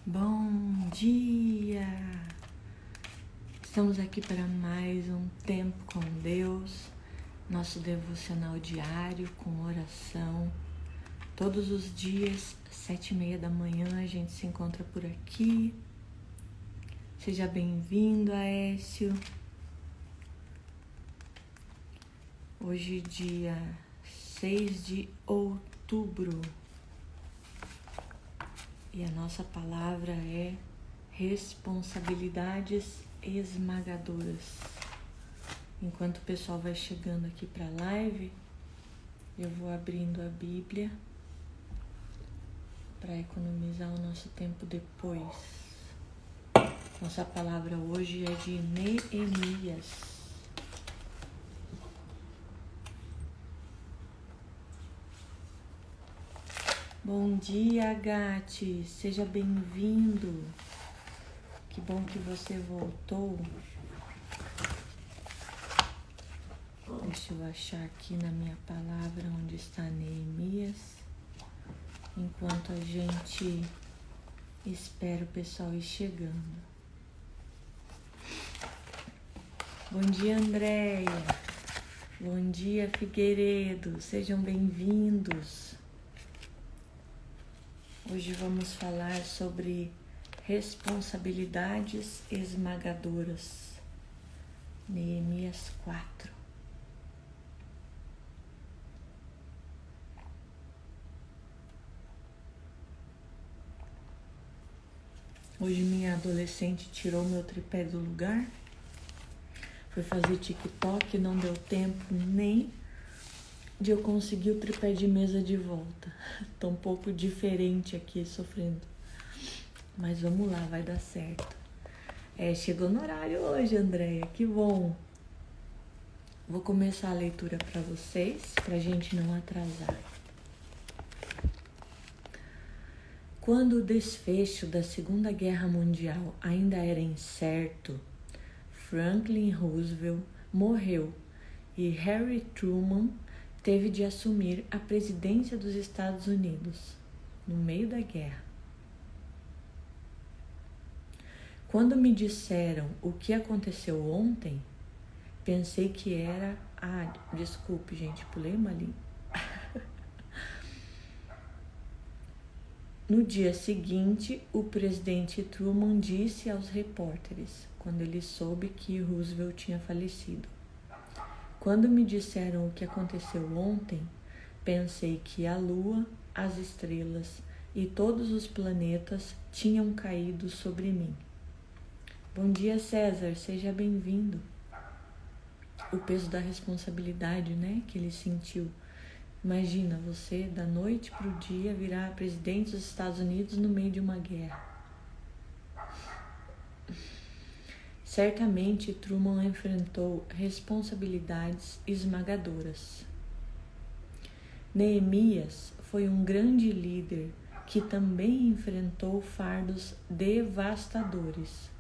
Bom dia! Estamos aqui para mais um tempo com Deus, nosso devocional diário com oração. Todos os dias, 7h30 da manhã, a gente se encontra por aqui. Seja bem-vindo, Aécio. Hoje, dia 6 de outubro. E a nossa palavra é responsabilidades esmagadoras. Enquanto o pessoal vai chegando aqui para a live, eu vou abrindo a Bíblia para economizar o nosso tempo depois. Nossa palavra hoje é de Neemias. Bom dia, Gati, seja bem-vindo. Que bom que você voltou. Deixa eu achar aqui na minha palavra onde está Neemias. Enquanto a gente espera o pessoal ir chegando. Bom dia, Andréia. Bom dia, Figueiredo. Sejam bem-vindos. Hoje vamos falar sobre responsabilidades esmagadoras. Neemias 4. Hoje minha adolescente tirou meu tripé do lugar. Foi fazer TikTok, não deu tempo nem de eu conseguir o tripé de mesa de volta. Tô um pouco diferente aqui, sofrendo. Mas vamos lá, vai dar certo. Chegou no horário hoje, Andréia, que bom. Vou começar a leitura para vocês, pra gente não atrasar. Quando o desfecho da Segunda Guerra Mundial ainda era incerto, Franklin Roosevelt morreu e Harry Truman teve de assumir a presidência dos Estados Unidos, no meio da guerra. Quando me disseram o que aconteceu ontem, pensei que era... desculpe, gente, pulei uma linha. No dia seguinte, o presidente Truman disse aos repórteres, quando ele soube que Roosevelt tinha falecido: quando me disseram o que aconteceu ontem, pensei que a Lua, as estrelas e todos os planetas tinham caído sobre mim. Bom dia, César, seja bem-vindo. O peso da responsabilidade, que ele sentiu. Imagina você, da noite para o dia, virar presidente dos Estados Unidos no meio de uma guerra. Certamente, Truman enfrentou responsabilidades esmagadoras. Neemias foi um grande líder que também enfrentou fardos devastadores.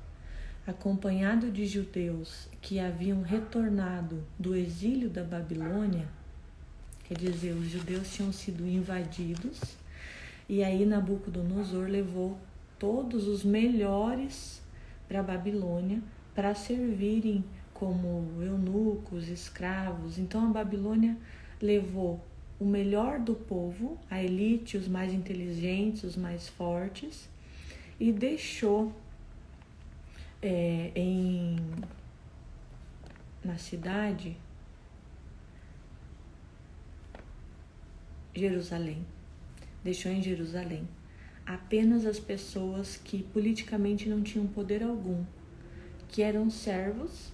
Acompanhado de judeus que haviam retornado do exílio da Babilônia, quer dizer, os judeus tinham sido invadidos, e aí Nabucodonosor levou todos os melhores para a Babilônia para servirem como eunucos, escravos. Então a Babilônia levou o melhor do povo, a elite, os mais inteligentes, os mais fortes, e deixou na cidade Jerusalém. Deixou em Jerusalém apenas as pessoas que politicamente não tinham poder algum, que eram servos,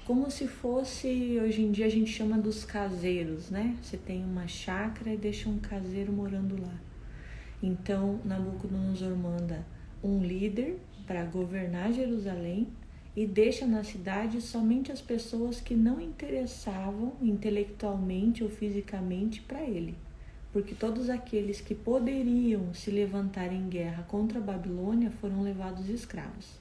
como se fosse, hoje em dia a gente chama dos caseiros, Você tem uma chácara e deixa um caseiro morando lá. Então, Nabucodonosor manda um líder para governar Jerusalém e deixa na cidade somente as pessoas que não interessavam intelectualmente ou fisicamente para ele, porque todos aqueles que poderiam se levantar em guerra contra a Babilônia foram levados escravos.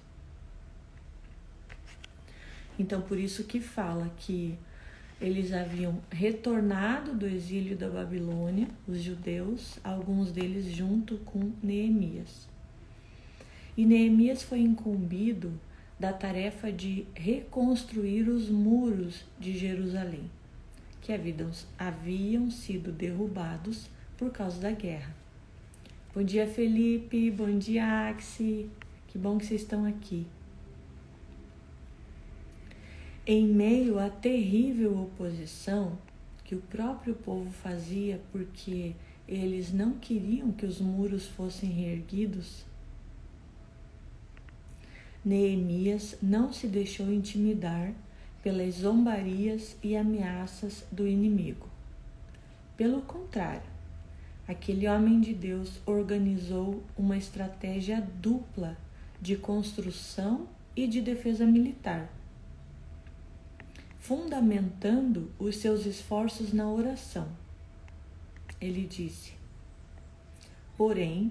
Então, por isso que fala que eles haviam retornado do exílio da Babilônia, os judeus, alguns deles junto com Neemias. E Neemias foi incumbido da tarefa de reconstruir os muros de Jerusalém, que haviam sido derrubados por causa da guerra. Bom dia, Felipe. Bom dia, Axi. Que bom que vocês estão aqui. Em meio à terrível oposição que o próprio povo fazia porque eles não queriam que os muros fossem reerguidos, Neemias não se deixou intimidar pelas zombarias e ameaças do inimigo. Pelo contrário, aquele homem de Deus organizou uma estratégia dupla de construção e de defesa militar, fundamentando os seus esforços na oração. Ele disse: porém,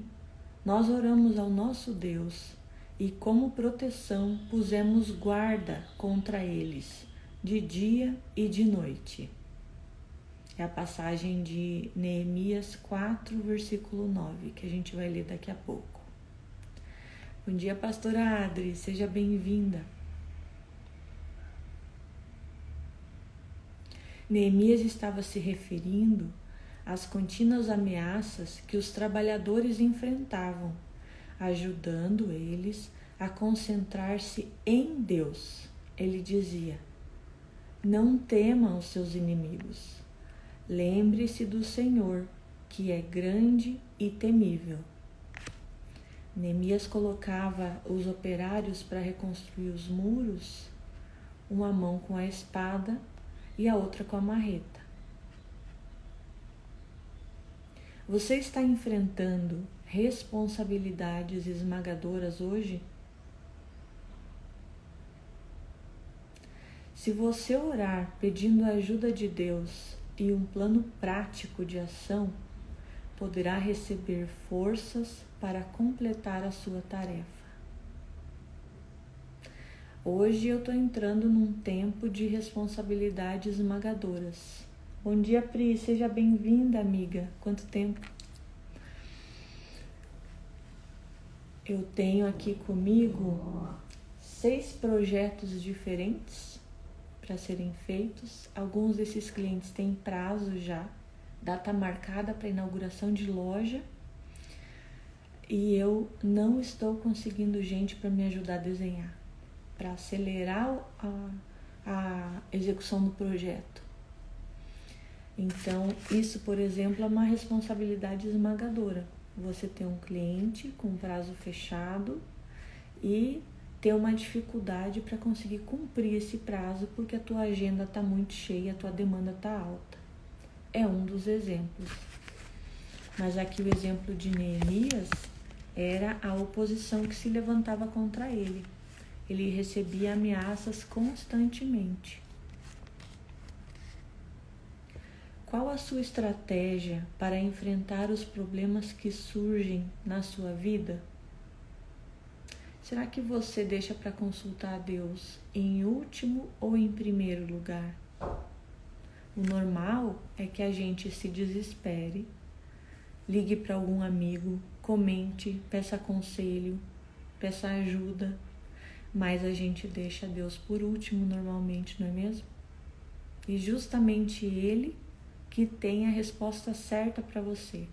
nós oramos ao nosso Deus e como proteção pusemos guarda contra eles, de dia e de noite. É a passagem de Neemias 4, versículo 9, que a gente vai ler daqui a pouco. Bom dia, pastora Adri, seja bem-vinda. Neemias estava se referindo às contínuas ameaças que os trabalhadores enfrentavam, ajudando eles a concentrar-se em Deus. Ele dizia: não temam os seus inimigos. Lembre-se do Senhor, que é grande e temível. Neemias colocava os operários para reconstruir os muros, uma mão com a espada e a outra com a marreta. Você está enfrentando responsabilidades esmagadoras hoje? Se você orar pedindo a ajuda de Deus e um plano prático de ação, poderá receber forças para completar a sua tarefa. Hoje eu estou entrando num tempo de responsabilidades esmagadoras. Bom dia, Pri, seja bem-vinda, amiga. Quanto tempo? Eu tenho aqui comigo 6 projetos diferentes para serem feitos. Alguns desses clientes têm prazo já, data marcada para inauguração de loja, e eu não estou conseguindo gente para me ajudar a desenhar, para acelerar a execução do projeto. Então, isso, por exemplo, é uma responsabilidade esmagadora. Você ter um cliente com prazo fechado e ter uma dificuldade para conseguir cumprir esse prazo porque a tua agenda está muito cheia, a tua demanda está alta. É um dos exemplos. Mas aqui o exemplo de Neemias era a oposição que se levantava contra ele. Ele recebia ameaças constantemente. Qual a sua estratégia para enfrentar os problemas que surgem na sua vida? Será que você deixa para consultar a Deus em último ou em primeiro lugar? O normal é que a gente se desespere, ligue para algum amigo, comente, peça conselho, peça ajuda, mas a gente deixa Deus por último normalmente, não é mesmo? E justamente Ele que tem a resposta certa para você.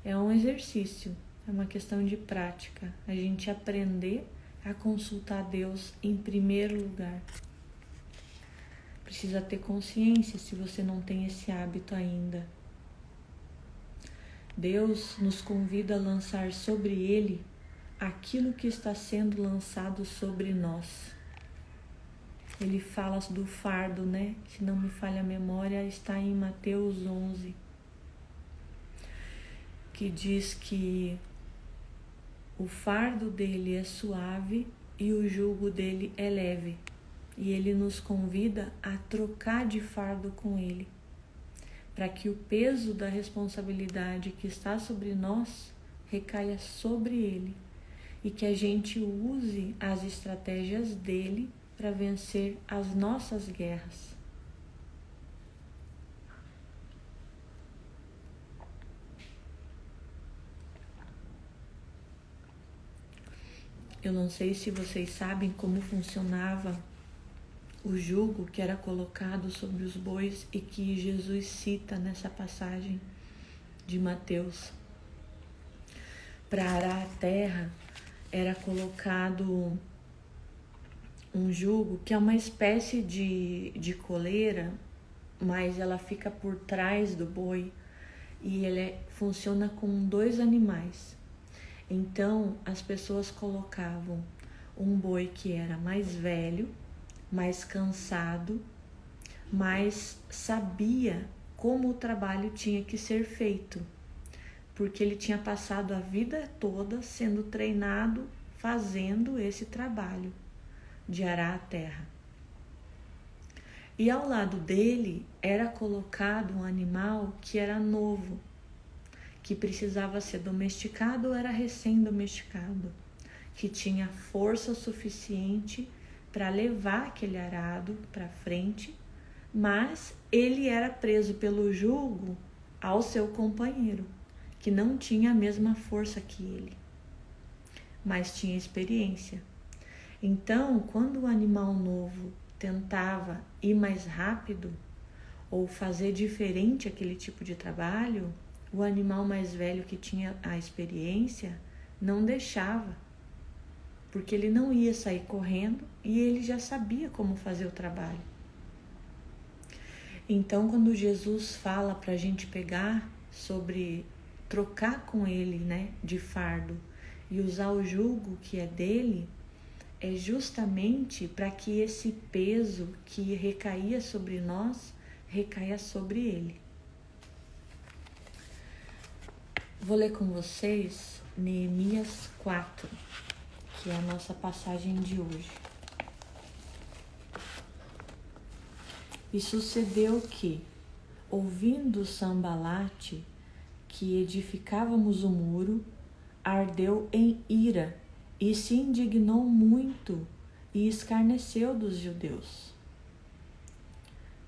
É um exercício, é uma questão de prática, a gente aprender a consultar Deus em primeiro lugar. Precisa ter consciência se você não tem esse hábito ainda. Deus nos convida a lançar sobre Ele aquilo que está sendo lançado sobre nós. Ele fala do fardo, né? Se não me falha a memória, está em Mateus 11, que diz que o fardo dele é suave e o jugo dele é leve. E ele nos convida a trocar de fardo com ele, para que o peso da responsabilidade que está sobre nós recaia sobre ele e que a gente use as estratégias dele para vencer as nossas guerras. Eu não sei se vocês sabem como funcionava o jugo que era colocado sobre os bois e que Jesus cita nessa passagem de Mateus. Para arar a terra era colocado um jugo que é uma espécie de coleira, mas ela fica por trás do boi e ele funciona com 2 animais. Então as pessoas colocavam um boi que era mais velho, mais cansado, mas sabia como o trabalho tinha que ser feito, porque ele tinha passado a vida toda sendo treinado fazendo esse trabalho de arar a terra. E ao lado dele era colocado um animal que era novo, que precisava ser domesticado ou era recém-domesticado, que tinha força suficiente para levar aquele arado para frente, mas ele era preso pelo jugo ao seu companheiro, que não tinha a mesma força que ele, mas tinha experiência. Então, quando o animal novo tentava ir mais rápido ou fazer diferente aquele tipo de trabalho, o animal mais velho que tinha a experiência não deixava, porque ele não ia sair correndo e ele já sabia como fazer o trabalho. Então, quando Jesus fala para a gente pegar sobre trocar com ele, né, de fardo e usar o jugo que é dele, é justamente para que esse peso que recaía sobre nós recaia sobre ele. Vou ler com vocês Neemias 4, que é a nossa passagem de hoje. E sucedeu que, ouvindo Sambalate que edificávamos o muro, ardeu em ira e se indignou muito e escarneceu dos judeus.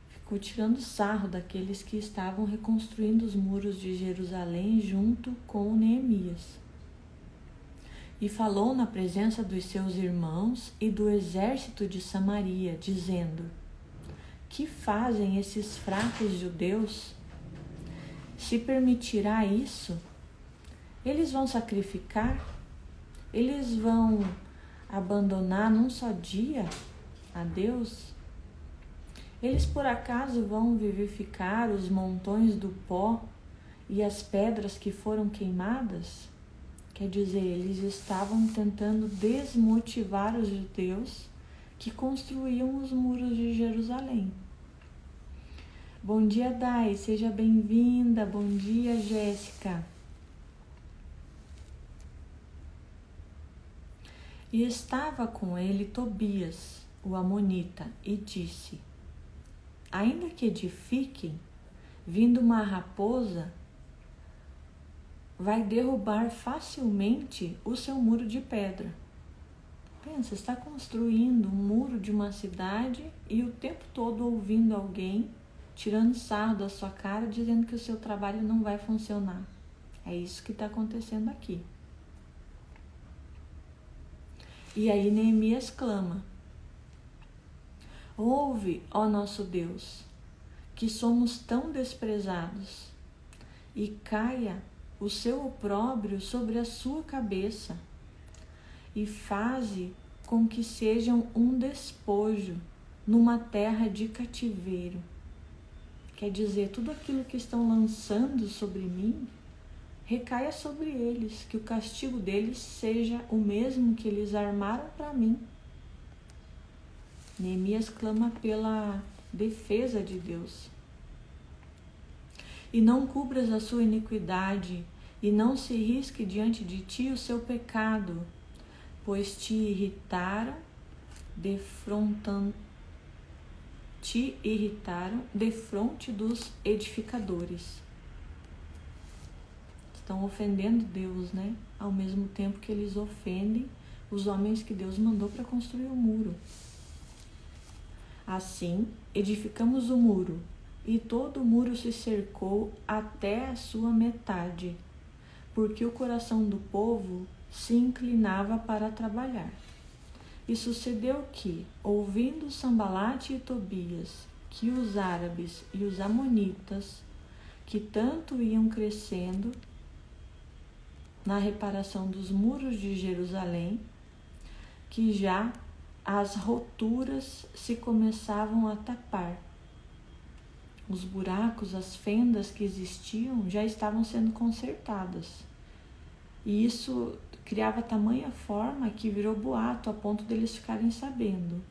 Ficou tirando sarro daqueles que estavam reconstruindo os muros de Jerusalém junto com Neemias. E falou na presença dos seus irmãos e do exército de Samaria, dizendo: que fazem esses fracos judeus? Se permitirá isso, eles vão sacrificar? Eles vão abandonar num só dia a Deus? Eles por acaso vão vivificar os montões do pó e as pedras que foram queimadas? Quer dizer, eles estavam tentando desmotivar os judeus que construíam os muros de Jerusalém. Bom dia, Dai, seja bem-vinda. Bom dia, Jéssica. E estava com ele Tobias, o amonita, e disse: ainda que edifiquem, vindo uma raposa, vai derrubar facilmente o seu muro de pedra. Pensa, está construindo um muro de uma cidade e o tempo todo ouvindo alguém tirando sarro da sua cara, dizendo que o seu trabalho não vai funcionar. É isso que está acontecendo aqui. E aí Neemias clama: ouve, ó nosso Deus, que somos tão desprezados, e caia o seu opróbrio sobre a sua cabeça, e faze com que sejam um despojo numa terra de cativeiro. Quer dizer, tudo aquilo que estão lançando sobre mim, recaia sobre eles, que o castigo deles seja o mesmo que eles armaram para mim. Neemias clama pela defesa de Deus. E não cubras a sua iniquidade, e não se risque diante de ti o seu pecado, pois te irritaram defronte dos edificadores. Estão ofendendo Deus, né? Ao mesmo tempo que eles ofendem os homens que Deus mandou para construir o muro. Assim, edificamos o muro, e todo o muro se cercou até a sua metade, porque o coração do povo se inclinava para trabalhar. E sucedeu que, ouvindo Sambalate e Tobias, que os árabes e os amonitas, que tanto iam crescendo na reparação dos muros de Jerusalém, que já as roturas se começavam a tapar. Os buracos, as fendas que existiam já estavam sendo consertadas. E isso criava tamanha forma que virou boato a ponto deles ficarem sabendo.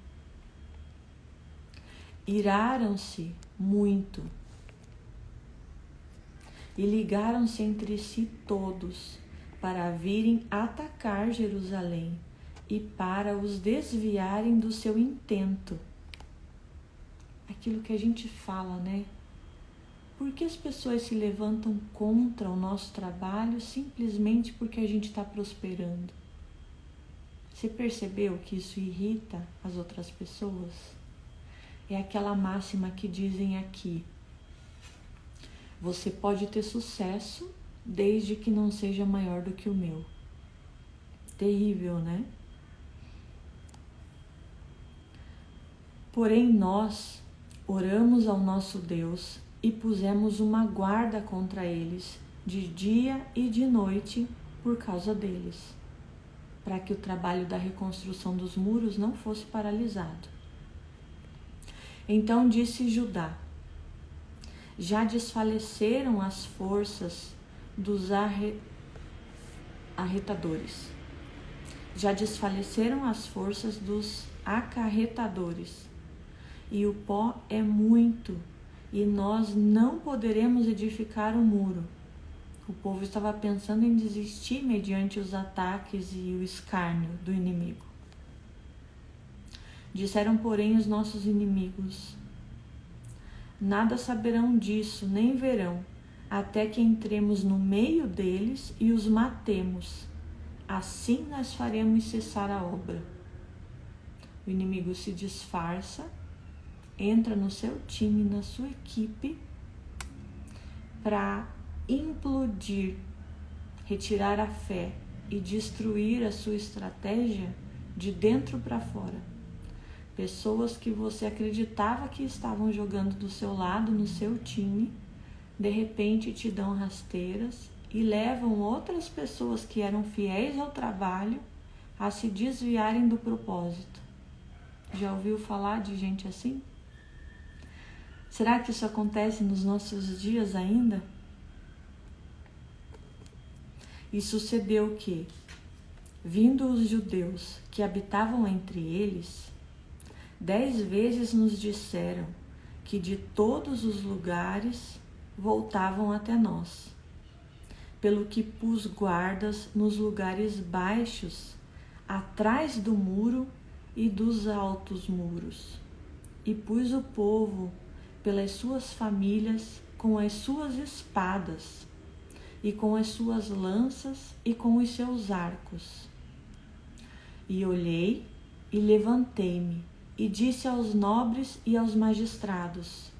Iraram-se muito e ligaram-se entre si todos para virem atacar Jerusalém e para os desviarem do seu intento. Aquilo que a gente fala, né? Por que as pessoas se levantam contra o nosso trabalho simplesmente porque a gente está prosperando? Você percebeu que isso irrita as outras pessoas? É aquela máxima que dizem aqui: você pode ter sucesso desde que não seja maior do que o meu. Terrível, né? Porém, nós oramos ao nosso Deus e pusemos uma guarda contra eles, de dia e de noite, por causa deles, para que o trabalho da reconstrução dos muros não fosse paralisado. Então disse Judá: já desfaleceram as forças dos arretadores. Já desfaleceram as forças dos acarretadores. E o pó é muito, e nós não poderemos edificar o muro. O povo estava pensando em desistir mediante os ataques e o escárnio do inimigo. Disseram, porém, os nossos inimigos: nada saberão disso, nem verão, até que entremos no meio deles e os matemos. Assim nós faremos cessar a obra. O inimigo se disfarça, entra no seu time, na sua equipe, para implodir, retirar a fé e destruir a sua estratégia de dentro para fora. Pessoas que você acreditava que estavam jogando do seu lado, no seu time, de repente te dão rasteiras e levam outras pessoas que eram fiéis ao trabalho a se desviarem do propósito. Já ouviu falar de gente assim? Será que isso acontece nos nossos dias ainda? E sucedeu que, vindo os judeus que habitavam entre eles, 10 vezes nos disseram que de todos os lugares voltavam até nós, pelo que pus guardas nos lugares baixos, atrás do muro e dos altos muros, e pus o povo pelas suas famílias com as suas espadas, e com as suas lanças e com os seus arcos. E olhei e levantei-me, e disse aos nobres e aos magistrados,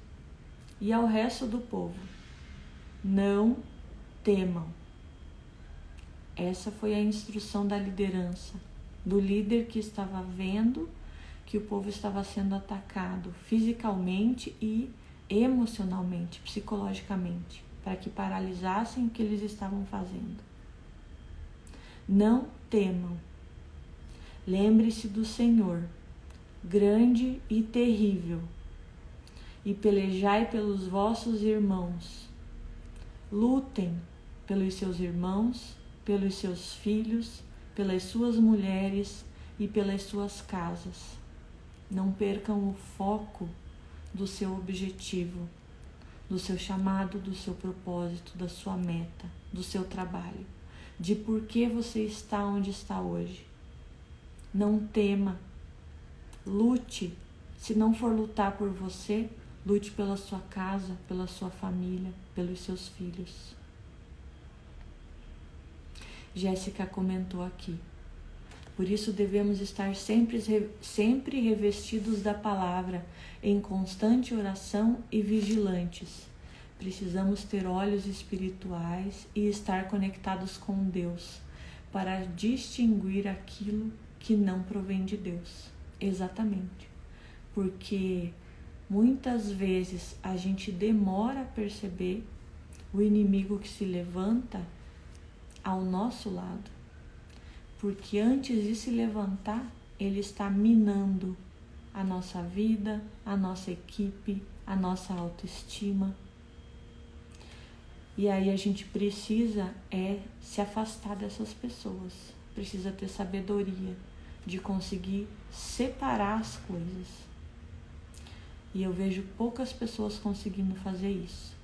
e ao resto do povo: não temam. Essa foi a instrução da liderança, do líder que estava vendo que o povo estava sendo atacado fisicamente e emocionalmente, psicologicamente, para que paralisassem o que eles estavam fazendo. Não temam. Lembre-se do Senhor, grande e terrível, e pelejai pelos vossos irmãos. Lutem pelos seus irmãos, pelos seus filhos, pelas suas mulheres e pelas suas casas. Não percam o foco do seu objetivo, do seu chamado, do seu propósito, da sua meta, do seu trabalho, de por que você está onde está hoje. Não tema, lute. Se não for lutar por você, lute pela sua casa, pela sua família, pelos seus filhos. Jéssica comentou aqui: por isso devemos estar sempre revestidos da palavra, em constante oração e vigilantes. Precisamos ter olhos espirituais e estar conectados com Deus, para distinguir aquilo que não provém de Deus. Exatamente. Porque muitas vezes a gente demora a perceber o inimigo que se levanta ao nosso lado. Porque antes de se levantar, ele está minando a nossa vida, a nossa equipe, a nossa autoestima. E aí a gente precisa se afastar dessas pessoas. Precisa ter sabedoria de conseguir separar as coisas. E eu vejo poucas pessoas conseguindo fazer isso.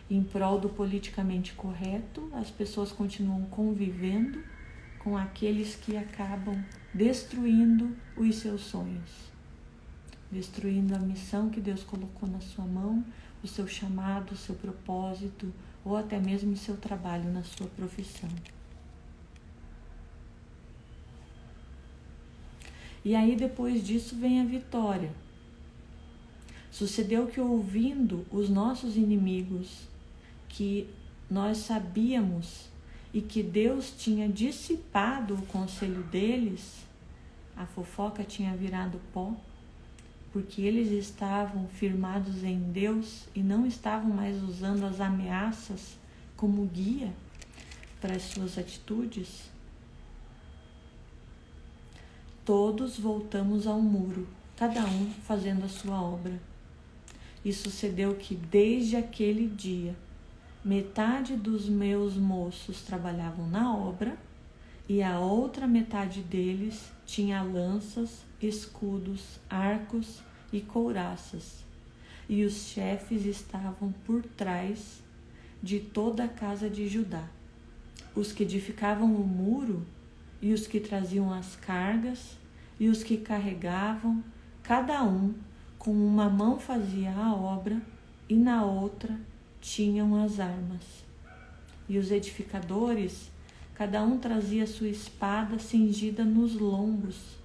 Em prol do politicamente correto, as pessoas continuam convivendo com aqueles que acabam destruindo os seus sonhos, destruindo a missão que Deus colocou na sua mão, o seu chamado, o seu propósito, ou até mesmo o seu trabalho na sua profissão. E aí depois disso vem a vitória. Sucedeu que, ouvindo os nossos inimigos, que nós sabíamos e que Deus tinha dissipado o conselho deles, a fofoca tinha virado pó, porque eles estavam firmados em Deus e não estavam mais usando as ameaças como guia para as suas atitudes. Todos voltamos ao muro, cada um fazendo a sua obra. E sucedeu que, desde aquele dia, metade dos meus moços trabalhavam na obra e a outra metade deles tinha lanças, escudos, arcos e couraças. E os chefes estavam por trás de toda a casa de Judá. Os que edificavam o muro e os que traziam as cargas e os que carregavam, cada um com uma mão fazia a obra e na outra tinham as armas. E os edificadores, cada um trazia sua espada cingida nos lombos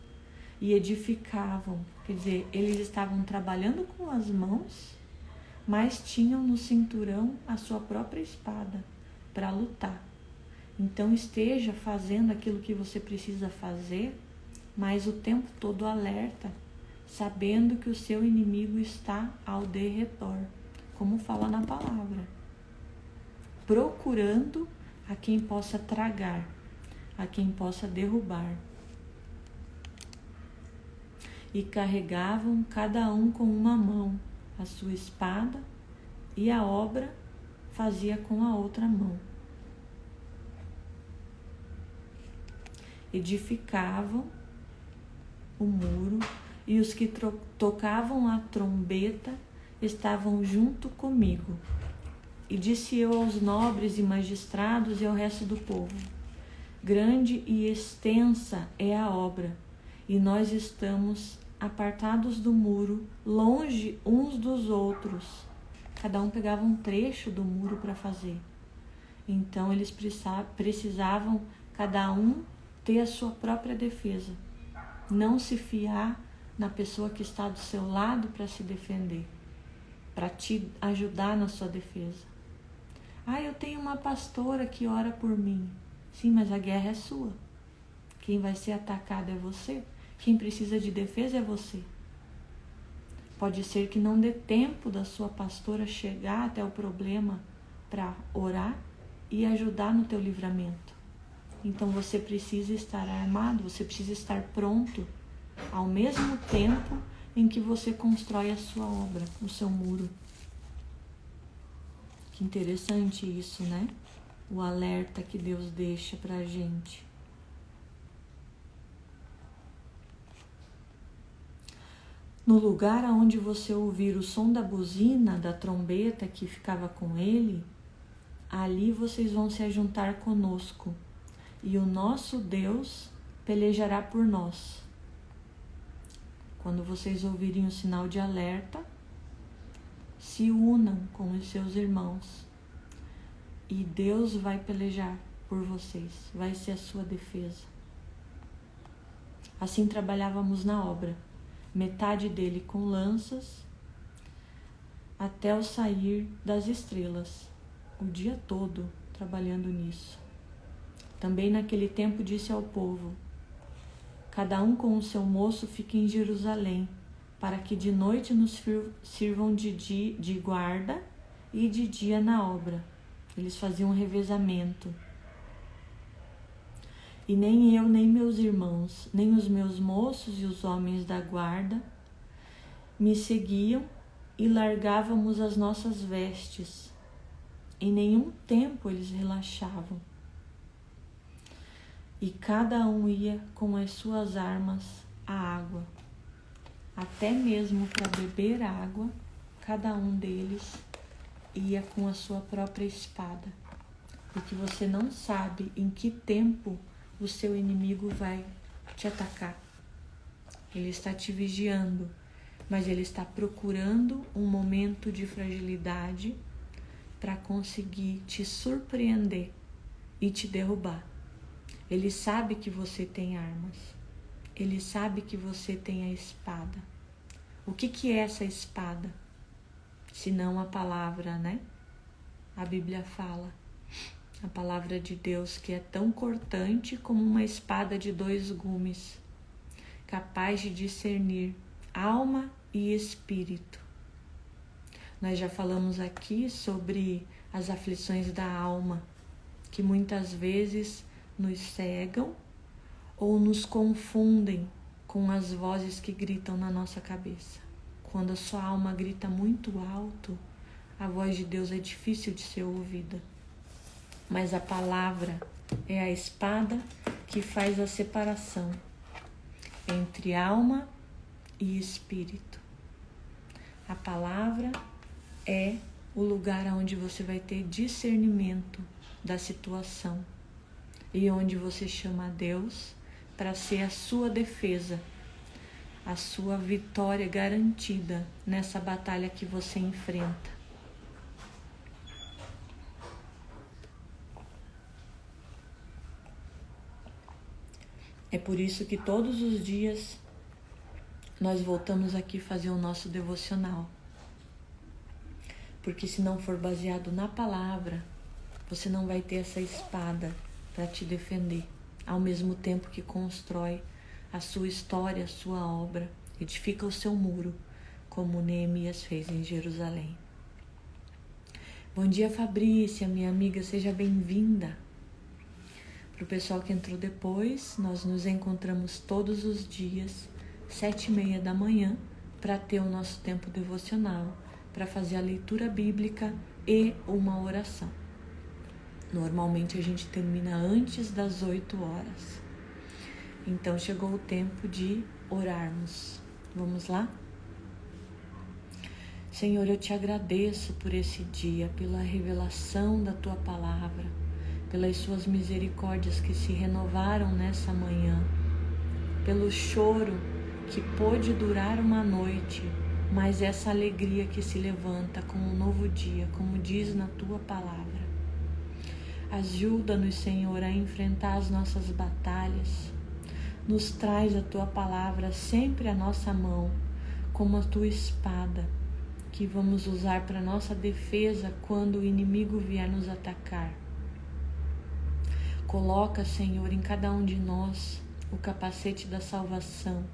e edificavam. Quer dizer, eles estavam trabalhando com as mãos, mas tinham no cinturão a sua própria espada para lutar. Então esteja fazendo aquilo que você precisa fazer, mas o tempo todo alerta, sabendo que o seu inimigo está ao derredor, como fala na palavra, procurando a quem possa tragar, a quem possa derrubar. E carregavam cada um com uma mão a sua espada e a obra fazia com a outra mão. Edificavam o muro e os que tocavam a trombeta estavam junto comigo. E disse eu aos nobres e magistrados e ao resto do povo: grande e extensa é a obra, e nós estamos apartados do muro, longe uns dos outros. Cada um pegava um trecho do muro para fazer. Então eles precisavam, cada um, ter a sua própria defesa. Não se fiar na pessoa que está do seu lado para se defender, para te ajudar na sua defesa. Eu tenho uma pastora que ora por mim. Sim, mas a guerra é sua. Quem vai ser atacado é você. Quem precisa de defesa é você. Pode ser que não dê tempo da sua pastora chegar até o problema para orar e ajudar no teu livramento. Então você precisa estar armado, você precisa estar pronto ao mesmo tempo em que você constrói a sua obra, o seu muro. Que interessante isso, né? O alerta que Deus deixa pra gente. No lugar onde você ouvir o som da buzina, da trombeta que ficava com ele, ali vocês vão se ajuntar conosco, e o nosso Deus pelejará por nós. Quando vocês ouvirem o sinal de alerta, se unam com os seus irmãos, e Deus vai pelejar por vocês, vai ser a sua defesa. Assim trabalhávamos na obra, metade dele com lanças, até o sair das estrelas, o dia todo trabalhando nisso. Também naquele tempo disse ao povo: cada um com o seu moço fique em Jerusalém, para que de noite nos sirvam de guarda e de dia na obra. Eles faziam um revezamento. E nem eu, nem meus irmãos, nem os meus moços e os homens da guarda me seguiam e largávamos as nossas vestes. Em nenhum tempo eles relaxavam. E cada um ia com as suas armas à água. Até mesmo para beber água, cada um deles ia com a sua própria espada. Porque você não sabe em que tempo o seu inimigo vai te atacar. Ele está te vigiando, mas ele está procurando um momento de fragilidade para conseguir te surpreender e te derrubar. Ele sabe que você tem armas. Ele sabe que você tem a espada. O que é essa espada? Se não a palavra, né? A Bíblia fala. A palavra de Deus, que é tão cortante como uma espada de 2 gumes, capaz de discernir alma e espírito. Nós já falamos aqui sobre as aflições da alma, que muitas vezes nos cegam ou nos confundem com as vozes que gritam na nossa cabeça. Quando a sua alma grita muito alto, a voz de Deus é difícil de ser ouvida. Mas a palavra é a espada que faz a separação entre alma e espírito. A palavra é o lugar onde você vai ter discernimento da situação e onde você chama a Deus para ser a sua defesa, a sua vitória garantida nessa batalha que você enfrenta. É por isso que todos os dias nós voltamos aqui fazer o nosso devocional. Porque se não for baseado na palavra, você não vai ter essa espada para te defender, ao mesmo tempo que constrói a sua história, a sua obra, edifica o seu muro, como Neemias fez em Jerusalém. Bom dia, Fabrícia, minha amiga, seja bem-vinda. Para o pessoal que entrou depois, nós nos encontramos todos os dias, 7h30 da manhã, para ter o nosso tempo devocional, para fazer a leitura bíblica e uma oração. Normalmente a gente termina antes das 8 horas. Então chegou o tempo de orarmos. Vamos lá? Senhor, eu te agradeço por esse dia, pela revelação da tua palavra, pelas suas misericórdias que se renovaram nessa manhã, pelo choro que pôde durar uma noite, mas essa alegria que se levanta com um novo dia, como diz na tua palavra. Ajuda-nos, Senhor, a enfrentar as nossas batalhas. Nos traz a tua palavra sempre à nossa mão, como a tua espada, que vamos usar para nossa defesa quando o inimigo vier nos atacar. Coloca, Senhor, em cada um de nós o capacete da salvação,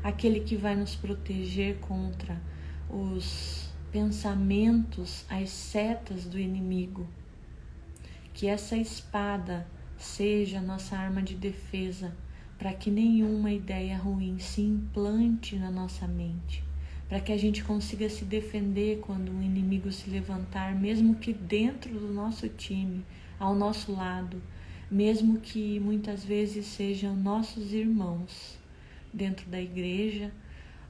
aquele que vai nos proteger contra os pensamentos, as setas do inimigo. Que essa espada seja a nossa arma de defesa, para que nenhuma ideia ruim se implante na nossa mente, para que a gente consiga se defender quando um inimigo se levantar, mesmo que dentro do nosso time, ao nosso lado, mesmo que muitas vezes sejam nossos irmãos dentro da igreja,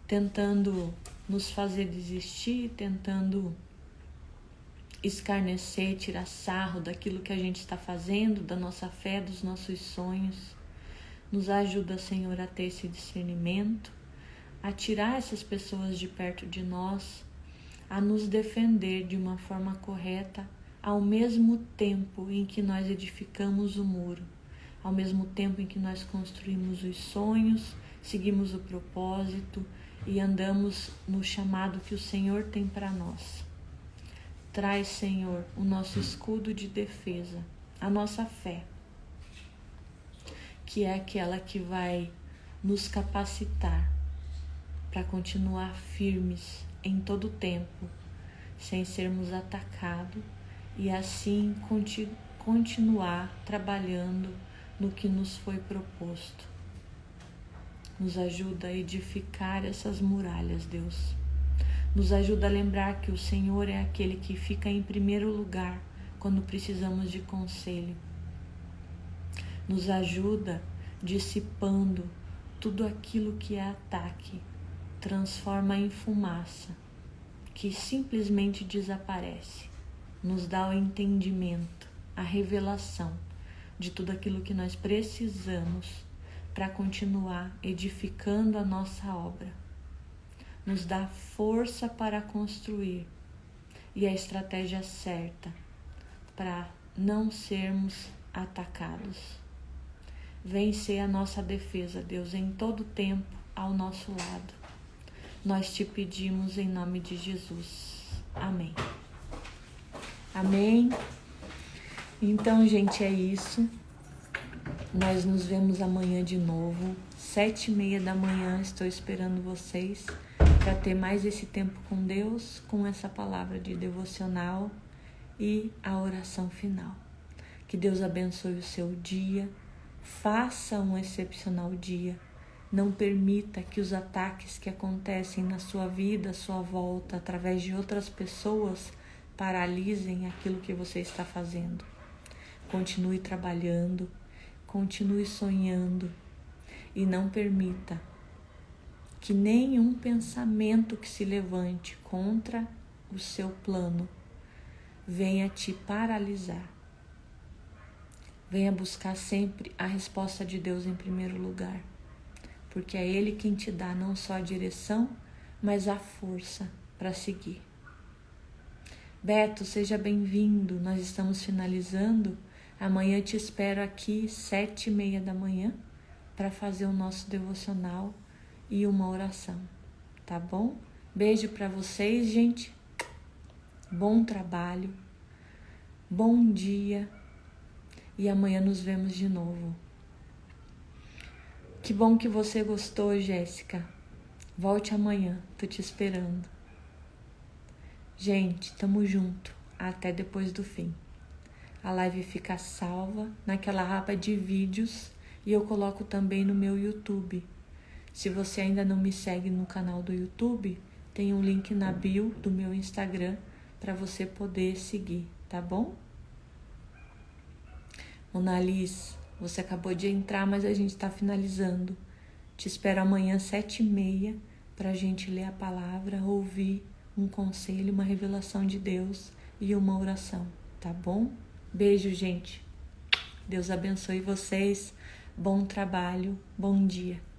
tentando nos fazer desistir, tentando escarnecer, tirar sarro daquilo que a gente está fazendo, da nossa fé, dos nossos sonhos. Nos ajuda, Senhor, a ter esse discernimento, a tirar essas pessoas de perto de nós, a nos defender de uma forma correta, ao mesmo tempo em que nós edificamos o muro, ao mesmo tempo em que nós construímos os sonhos, seguimos o propósito e andamos no chamado que o Senhor tem para nós. Traz, Senhor, o nosso escudo de defesa, a nossa fé. que é aquela que vai nos capacitar para continuar firmes em todo o tempo, sem sermos atacados e assim continuar trabalhando no que nos foi proposto. Nos ajuda a edificar essas muralhas, Deus. Nos ajuda a lembrar que o Senhor é aquele que fica em primeiro lugar quando precisamos de conselho. Nos ajuda dissipando tudo aquilo que é ataque, transforma em fumaça, que simplesmente desaparece. Nos dá o entendimento, a revelação de tudo aquilo que nós precisamos para continuar edificando a nossa obra. Nos dá força para construir e a estratégia certa para não sermos atacados. Vem ser a nossa defesa, Deus, em todo tempo ao nosso lado. Nós te pedimos em nome de Jesus. Amém. Amém. Então, gente, é isso. Nós nos vemos amanhã de novo, 7h30 da manhã. Estou esperando vocês para ter mais esse tempo com Deus, com essa palavra de devocional e a oração final. Que Deus abençoe o seu dia. Faça um excepcional dia. Não permita que os ataques que acontecem na sua vida, à sua volta, através de outras pessoas, paralisem aquilo que você está fazendo. Continue trabalhando, continue sonhando e não permita que nenhum pensamento que se levante contra o seu plano venha te paralisar. Venha buscar sempre a resposta de Deus em primeiro lugar, porque é Ele quem te dá não só a direção, mas a força para seguir. Beto, seja bem-vindo. Nós estamos finalizando. Amanhã te espero aqui, 7h30 da manhã, para fazer o nosso devocional e uma oração, tá bom? Beijo para vocês, gente. Bom trabalho, bom dia e amanhã nos vemos de novo. Que bom que você gostou, Jéssica. Volte amanhã, tô te esperando. Gente, tamo junto, até depois do fim. A live fica salva naquela aba de vídeos e eu coloco também no meu YouTube. Se você ainda não me segue no canal do YouTube, tem um link na bio do meu Instagram para você poder seguir, tá bom? Mona Liz, você acabou de entrar, mas a gente tá finalizando. Te espero amanhã 7h30 pra gente ler a palavra, ouvir um conselho, uma revelação de Deus e uma oração, tá bom? Beijo, gente. Deus abençoe vocês. Bom trabalho, bom dia.